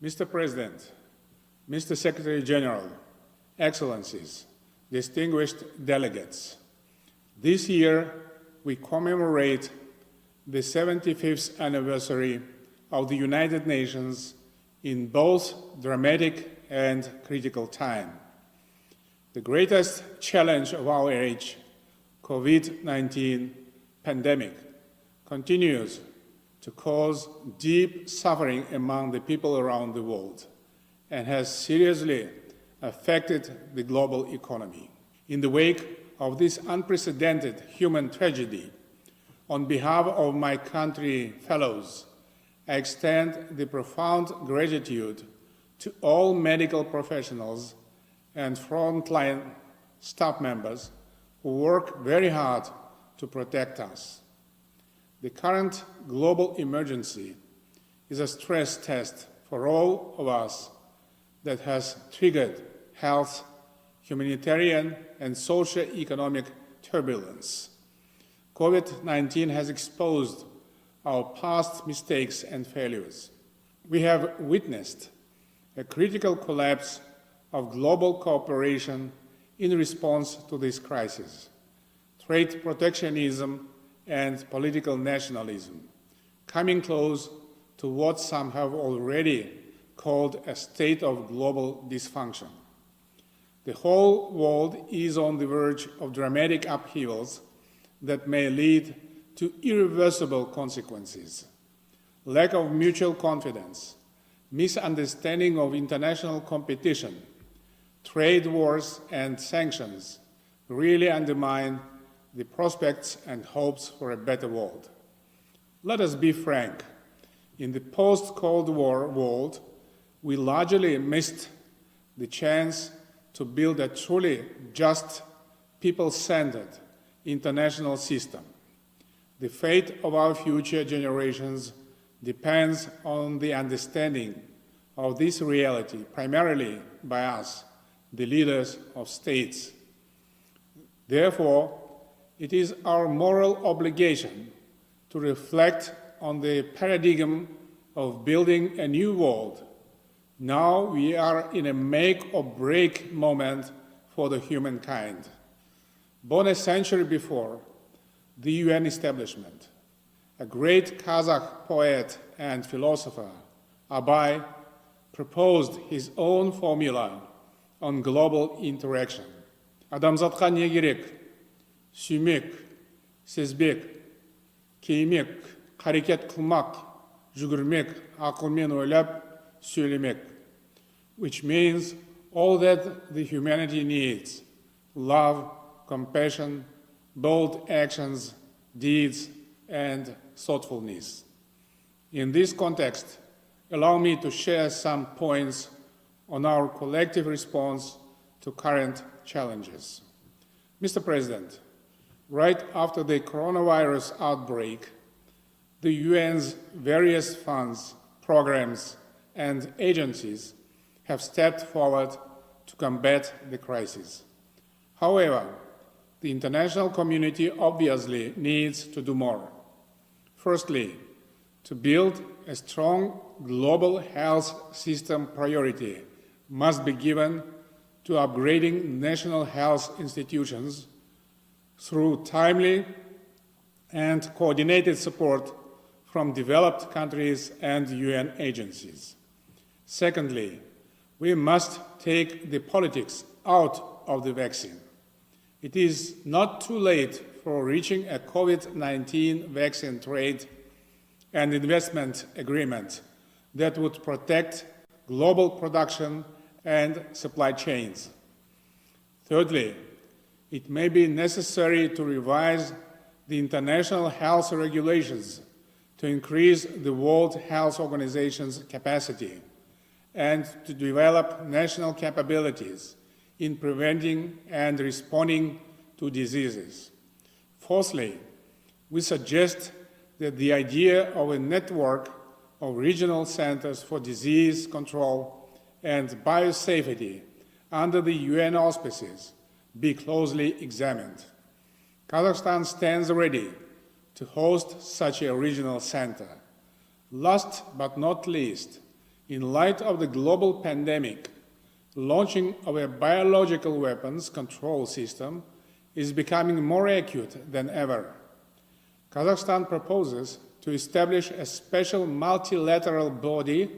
Mr. President, Mr. Secretary General, Excellencies, distinguished delegates, this year we commemorate the 75th anniversary of the United Nations in both dramatic and critical time. The greatest challenge of our age, COVID-19 pandemic, continues to cause deep suffering among the people around the world and has seriously affected the global economy. In the wake of this unprecedented human tragedy, on behalf of my country fellows, I extend the profound gratitude to all medical professionals and frontline staff members who work very hard to protect us. The current global emergency is a stress test for all of us that has triggered health, humanitarian, and socio-economic turbulence. COVID-19 has exposed our past mistakes and failures. We have witnessed a critical collapse of global cooperation in response to this crisis, trade protectionism and political nationalism, coming close to what some have already called a state of global dysfunction. The whole world is on the verge of dramatic upheavals that may lead to irreversible consequences. Lack of mutual confidence, misunderstanding of international competition, trade wars and sanctions really undermine the prospects and hopes for a better world. Let us be frank. In the post-Cold War world, we largely missed the chance to build a truly just, people-centered international system. The fate of our future generations depends on the understanding of this reality, primarily by us, the leaders of states. Therefore, it is our moral obligation to reflect on the paradigm of building a new world. Now we are in a make-or-break moment for the humankind. Born a century before the UN establishment, a great Kazakh poet and philosopher, Abay, proposed his own formula on global interaction. Адамзатқа не керек? Сүймек, сезбек, кеймек, қарекет қылмақ, жүгірмек, ақылмен ойлап, сөйлемек, which means all that the humanity needs: love, compassion, bold actions, deeds, and thoughtfulness. In this context, allow me to share some points on our collective response to current challenges. Mr. President, right after the coronavirus outbreak, the UN's various funds, programs, and agencies have stepped forward to combat the crisis. However, the international community obviously needs to do more. Firstly, to build a strong global health system, priority must be given to upgrading national health institutions through timely and coordinated support from developed countries and UN agencies. Secondly, we must take the politics out of the vaccine. It is not too late for reaching a COVID-19 vaccine trade and investment agreement that would protect global production and supply chains. Thirdly, it may be necessary to revise the international health regulations to increase the World Health Organization's capacity and to develop national capabilities in preventing and responding to diseases. Fourthly, we suggest that the idea of a network of regional centers for disease control and biosafety under the UN auspices be closely examined. Kazakhstan stands ready to host such a regional center. Last but not least, In light of the global pandemic, launching of a biological weapons control system is becoming more acute than ever. Kazakhstan proposes to establish a special multilateral body,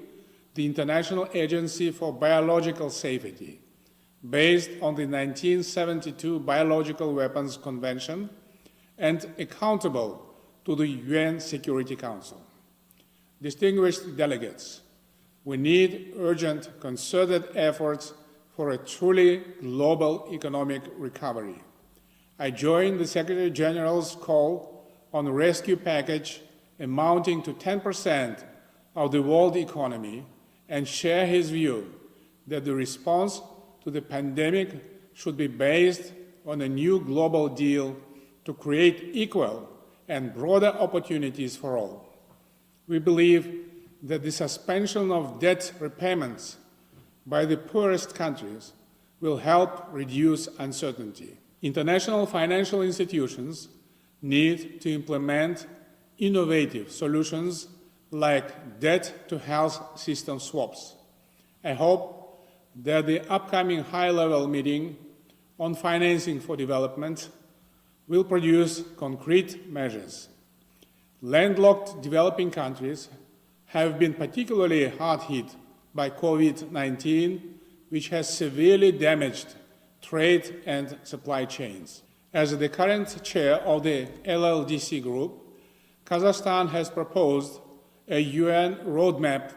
the International Agency for Biological Safety, based on the 1972 Biological Weapons Convention and accountable to the UN Security Council. Distinguished delegates, we need urgent, concerted efforts for a truly global economic recovery. I join the Secretary General's call on a rescue package amounting to 10% of the world economy and share his view that the response to the pandemic should be based on a new global deal to create equal and broader opportunities for all. We believe that the suspension of debt repayments by the poorest countries will help reduce uncertainty. International financial institutions need to implement innovative solutions like debt-to-health system swaps. I hope that the upcoming high-level meeting on financing for development will produce concrete measures. Landlocked developing countries have been particularly hard hit by COVID-19, which has severely damaged trade and supply chains. As the current chair of the LLDC group, Kazakhstan has proposed a UN roadmap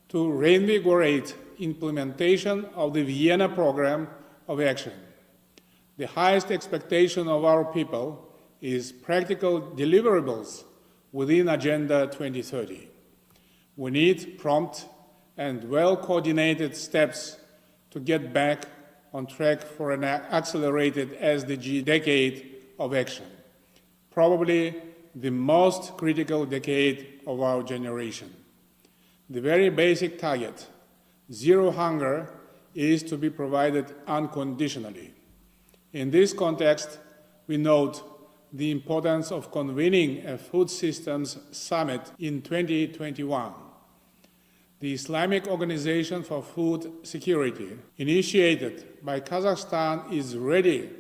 to reinvigorate implementation of the Vienna Programme of Action. The highest expectation of our people is practical deliverables within Agenda 2030. We need prompt and well-coordinated steps to get back on track for an accelerated SDG decade of action, probably the most critical decade of our generation. The very basic target, zero hunger, is to be provided unconditionally. In this context, we note the importance of convening a Food Systems Summit in 2021. The Islamic Organization for Food Security, initiated by Kazakhstan, is ready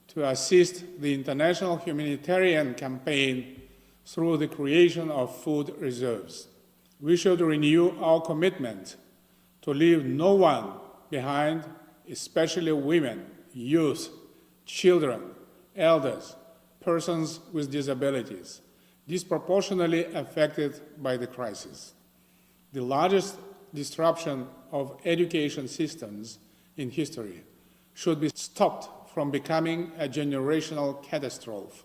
to assist the international humanitarian campaign through the creation of food reserves. We should renew our commitment to leave no one behind, especially women, youth, children, elders, persons with disabilities, disproportionately affected by the crisis. The largest disruption of education systems in history should be stopped from becoming a generational catastrophe.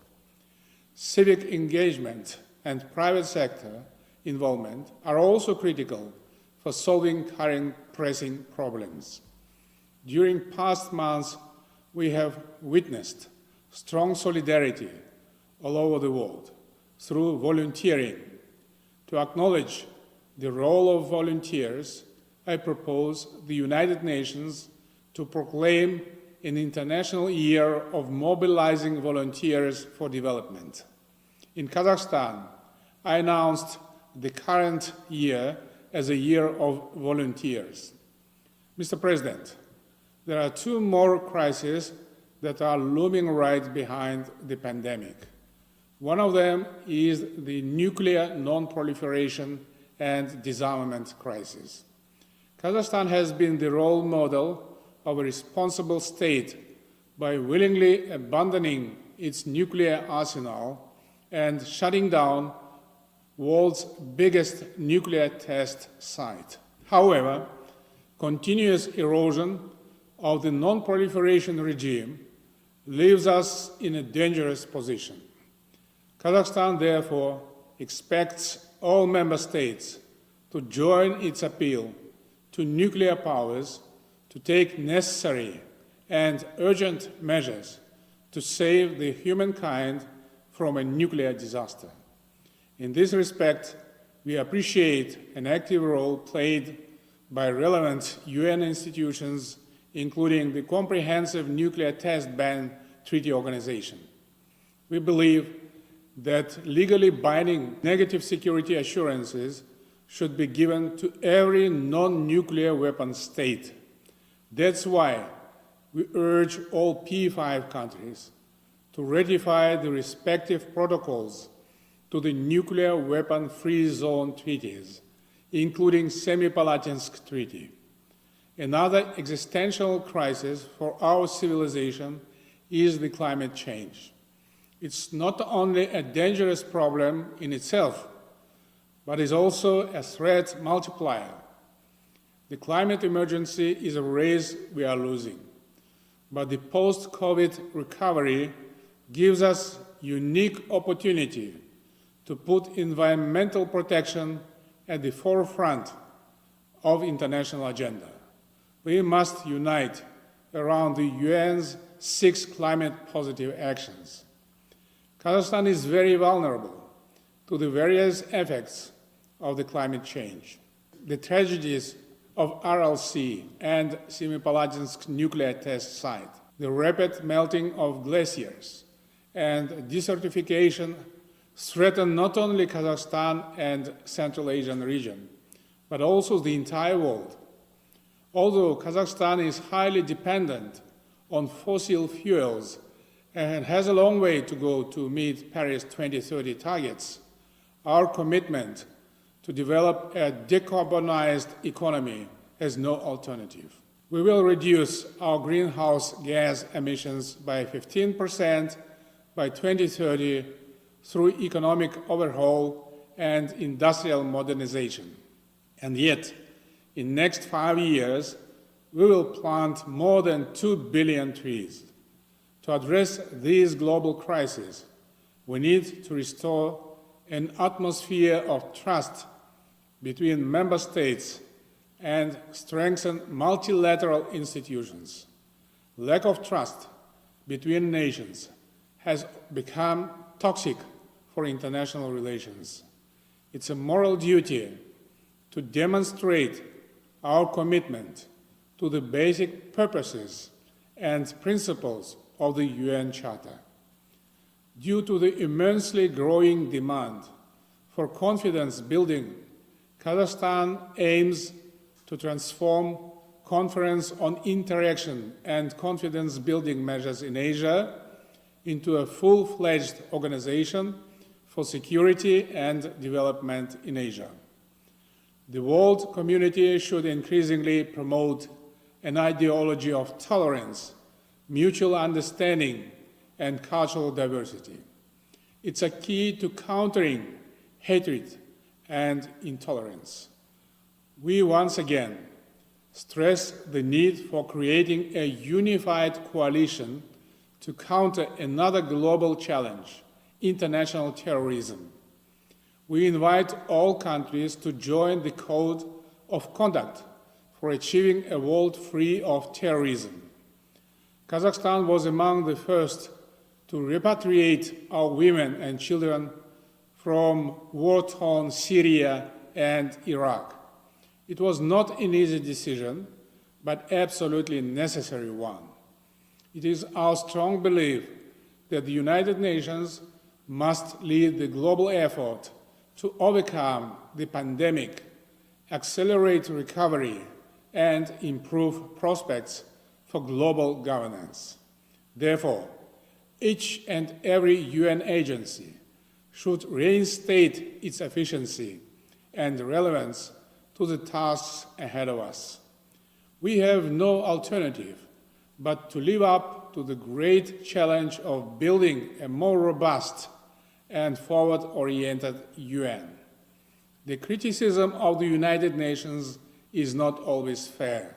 Civic engagement and private sector involvement are also critical for solving current pressing problems. During past months, we have witnessed strong solidarity all over the world through volunteering. To acknowledge the role of volunteers, I propose the United Nations to proclaim an International Year of Mobilizing Volunteers for Development. In Kazakhstan, I announced the current year as a year of volunteers. Mr. President, there are two more crises that are looming right behind the pandemic. One of them is the nuclear non-proliferation and disarmament crisis. Kazakhstan has been the role model of a responsible state by willingly abandoning its nuclear arsenal and shutting down world's biggest nuclear test site. However, continuous erosion of the non-proliferation regime leaves us in a dangerous position. Kazakhstan, therefore, expects all member states to join its appeal to nuclear powers to take necessary and urgent measures to save the humankind from a nuclear disaster. In this respect, we appreciate an active role played by relevant UN institutions, including the Comprehensive Nuclear Test Ban Treaty Organization. We believe that legally binding negative security assurances should be given to every non-nuclear weapon state. That's why we urge all P5 countries to ratify the respective protocols to the nuclear weapon-free zone treaties, including Semipalatinsk Treaty. Another existential crisis for our civilization is the climate change. It's not only a dangerous problem in itself, but is also a threat multiplier. The climate emergency is a race we are losing, but the post-COVID recovery gives us unique opportunity to put environmental protection at the forefront of international agenda. We must unite around the UN's 6 climate-positive actions. Kazakhstan is very vulnerable to the various effects of the climate change. The tragedies of RLC and Semipalatinsk nuclear test site, the rapid melting of glaciers, and desertification threaten not only Kazakhstan and Central Asian region, but also the entire world. Although Kazakhstan is highly dependent on fossil fuels and has a long way to go to meet Paris 2030 targets, our commitment to develop a decarbonized economy has no alternative. We will reduce our greenhouse gas emissions by 15% by 2030 through economic overhaul and industrial modernization. And yet, in the next 5 years, we will plant more than 2 billion trees. To address these global crises, we need to restore an atmosphere of trust between member states and strengthen multilateral institutions. Lack of trust between nations has become toxic for international relations. It's a moral duty to demonstrate our commitment to the basic purposes and principles of the UN Charter. Due to the immensely growing demand for confidence building, Kazakhstan aims to transform Conference on Interaction and Confidence Building Measures in Asia into a full-fledged organization for security and development in Asia. The world community should increasingly promote an ideology of tolerance, mutual understanding, and cultural diversity. It's a key to countering hatred and intolerance. We once again stress the need for creating a unified coalition to counter another global challenge, international terrorism. We invite all countries to join the Code of Conduct for achieving a world free of terrorism. Kazakhstan was among the first to repatriate our women and children from war-torn Syria and Iraq. It was not an easy decision, but absolutely necessary one. It is our strong belief that the United Nations must lead the global effort to overcome the pandemic, accelerate recovery, and improve prospects for global governance. Therefore, each and every UN agency should reinstate its efficiency and relevance to the tasks ahead of us. We have no alternative but to live up to the great challenge of building a more robust and forward-oriented UN. The criticism of the United Nations is not always fair.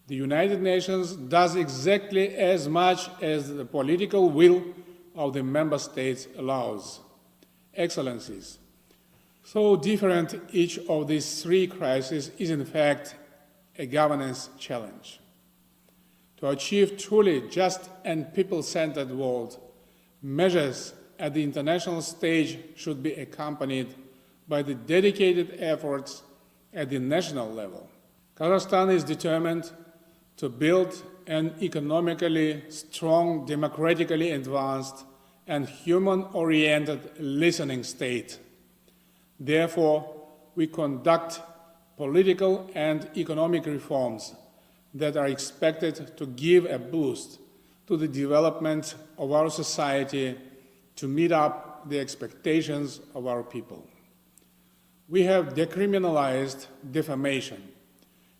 The United Nations does exactly as much as the political will of the member states allows. Excellencies, so different each of these three crises is in fact a governance challenge. To achieve truly just and people-centered world, measures at the international stage should be accompanied by the dedicated efforts at the national level. Kazakhstan is determined to build an economically strong, democratically advanced, and human-oriented listening state. Therefore, we conduct political and economic reforms that are expected to give a boost to the development of our society to meet up the expectations of our people. We have decriminalized defamation,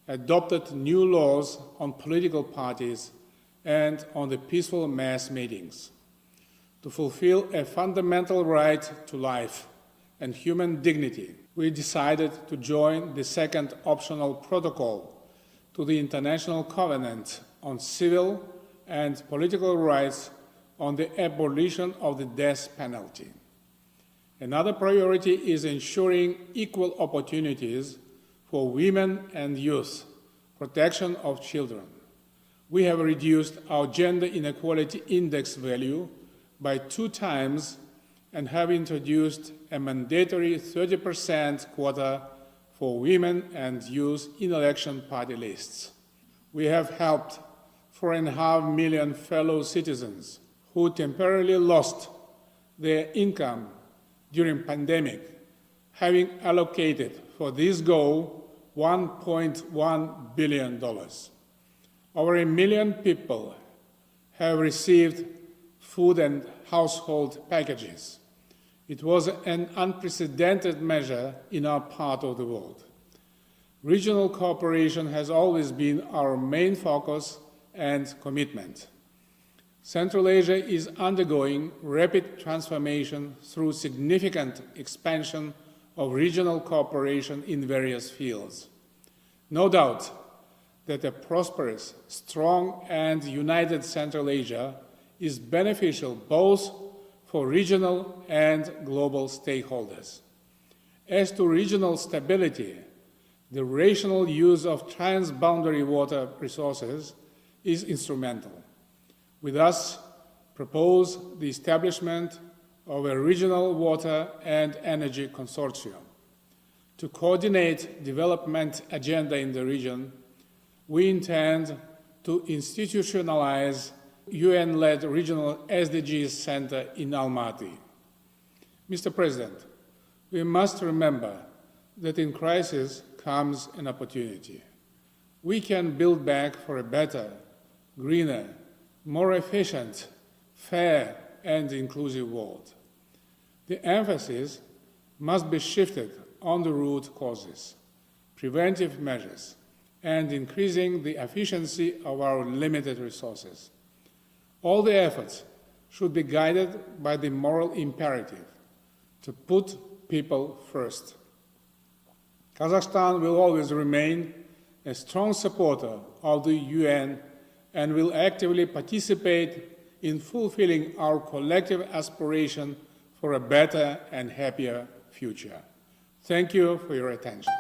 adopted new laws on political parties and on the peaceful mass meetings. To fulfill a fundamental right to life and human dignity, we decided to join the second optional protocol to the International Covenant on Civil and Political Rights on the abolition of the death penalty. Another priority is ensuring equal opportunities for women and youth, protection of children. We have reduced our gender inequality index value by 2 times and have introduced a mandatory 30% quota for women and youth in election party lists. We have helped 4.5 million fellow citizens who temporarily lost their income during pandemic, having allocated for this goal $1.1 billion. Over 1 million people have received food and household packages. It was an unprecedented measure in our part of the world. Regional cooperation has always been our main focus and commitment. Central Asia is undergoing rapid transformation through significant expansion of regional cooperation in various fields. No doubt that a prosperous, strong, and united Central Asia is beneficial both for regional and global stakeholders. As to regional stability, the rational use of transboundary water resources is instrumental. We thus propose the establishment of a regional water and energy consortium. To coordinate development agenda in the region, we intend to institutionalize UN-led regional SDGs Center in Almaty. Mr. President, we must remember that in crisis comes an opportunity. We can build back for a better, greener, more efficient, fair, and inclusive world. The emphasis must be shifted on the root causes, preventive measures, and increasing the efficiency of our limited resources. All the efforts should be guided by the moral imperative to put people first. Kazakhstan will always remain a strong supporter of the UN and will actively participate in fulfilling our collective aspiration for a better and happier future. Thank you for your attention.